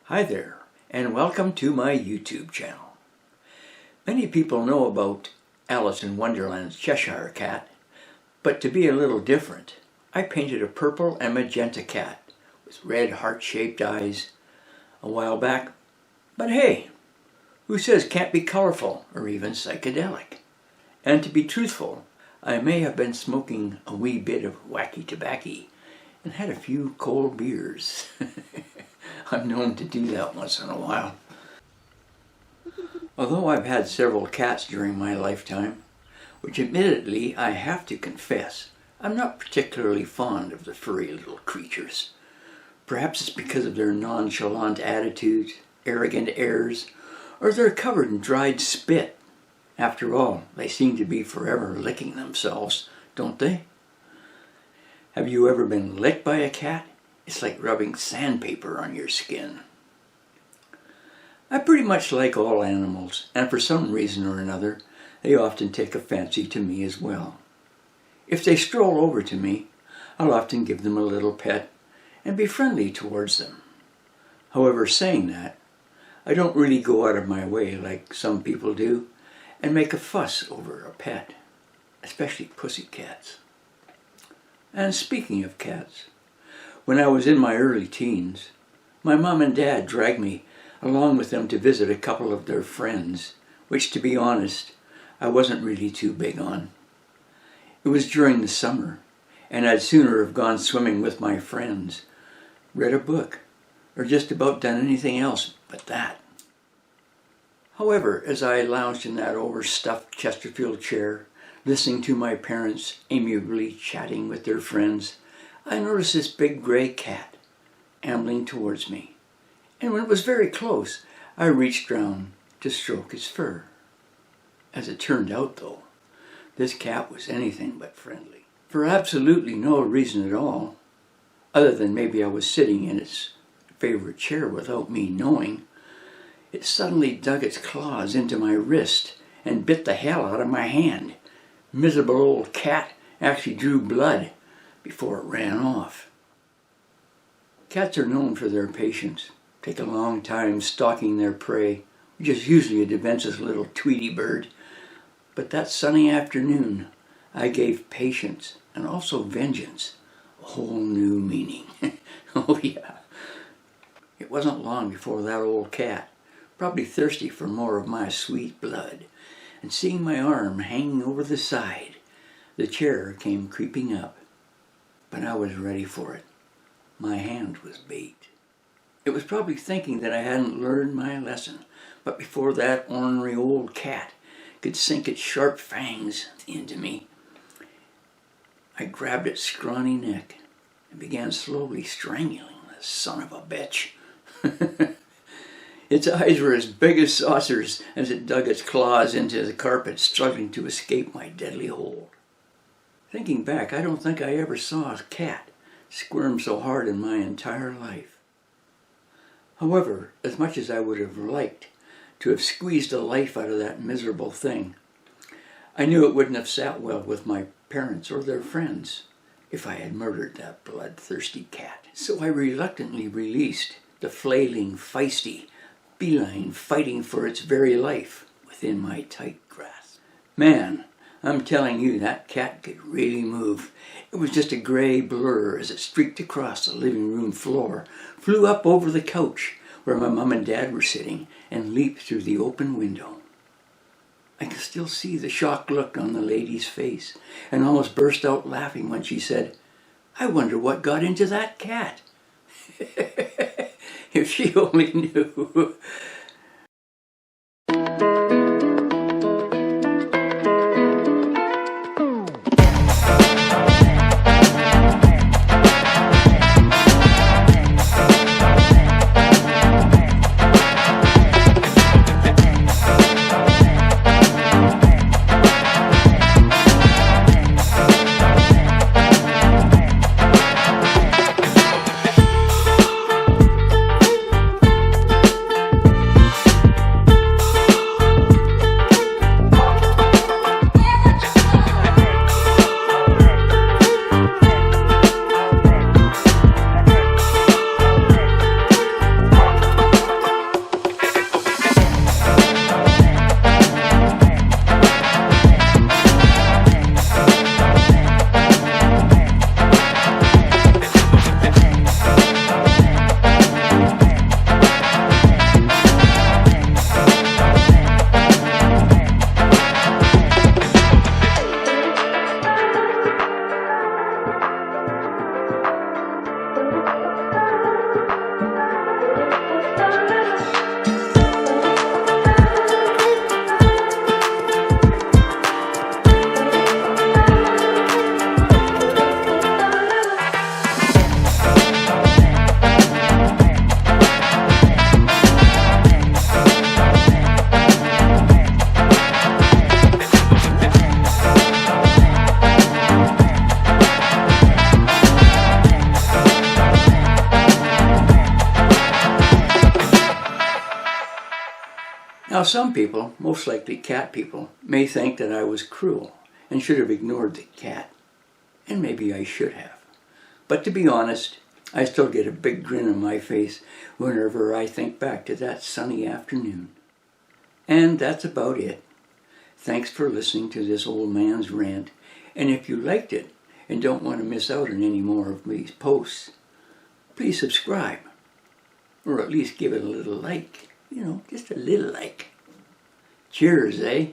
Hi there, and welcome to my YouTube channel. Many people know about Alice in Wonderland's Cheshire Cat, but to be a little different, I painted a purple and magenta cat with red heart-shaped eyes a while back. But hey, who says can't be colorful or even psychedelic? And to be truthful, I may have been smoking a wee bit of wacky tobacco and had a few cold beers. I'm known to do that once in a while. Although I've had several cats during my lifetime, which admittedly I have to confess, I'm not particularly fond of the furry little creatures. Perhaps it's because of their nonchalant attitudes, arrogant airs, or they're covered in dried spit. After all, they seem to be forever licking themselves, don't they? Have you ever been licked by a cat? It's like rubbing sandpaper on your skin. I pretty much like all animals, and for some reason or another, they often take a fancy to me as well. If they stroll over to me, I'll often give them a little pet and be friendly towards them. However, saying that, I don't really go out of my way like some people do and make a fuss over a pet, especially pussycats. And speaking of cats, when I was in my early teens, my mom and dad dragged me along with them to visit a couple of their friends, which, to be honest, I wasn't really too big on. It was during the summer, and I'd sooner have gone swimming with my friends, read a book, or just about done anything else but that. However, as I lounged in that overstuffed Chesterfield chair, listening to my parents amiably chatting with their friends, I noticed this big gray cat ambling towards me, and when it was very close, I reached down to stroke its fur. As it turned out, though, this cat was anything but friendly. For absolutely no reason at all, other than maybe I was sitting in its favorite chair without me knowing, it suddenly dug its claws into my wrist and bit the hell out of my hand. Miserable old cat actually drew blood before it ran off. Cats are known for their patience, take a long time stalking their prey, which is usually a defenseless little Tweety bird. But that sunny afternoon, I gave patience and also vengeance a whole new meaning. Oh yeah. It wasn't long before that old cat, probably thirsty for more of my sweet blood, and seeing my arm hanging over the side, the chair came creeping up. But I was ready for it. My hand was bait. It was probably thinking that I hadn't learned my lesson, but before that ornery old cat could sink its sharp fangs into me, I grabbed its scrawny neck and began slowly strangling the son of a bitch. Its eyes were as big as saucers as it dug its claws into the carpet, struggling to escape my deadly hold. Thinking back, I don't think I ever saw a cat squirm so hard in my entire life. However, as much as I would have liked to have squeezed the life out of that miserable thing, I knew it wouldn't have sat well with my parents or their friends if I had murdered that bloodthirsty cat. So I reluctantly released the flailing, feisty feline fighting for its very life within my tight grasp. Man, I'm telling you, that cat could really move. It was just a gray blur as it streaked across the living room floor, flew up over the couch where my mom and dad were sitting, and leaped through the open window. I could still see the shocked look on the lady's face, and almost burst out laughing when she said, "I wonder what got into that cat." If she only knew. Now some people, most likely cat people, may think that I was cruel and should have ignored the cat. And maybe I should have. But to be honest, I still get a big grin on my face whenever I think back to that sunny afternoon. And that's about it. Thanks for listening to this old man's rant. And if you liked it and don't want to miss out on any more of these posts, please subscribe. Or at least give it a little like. Just a little like. Cheers, eh?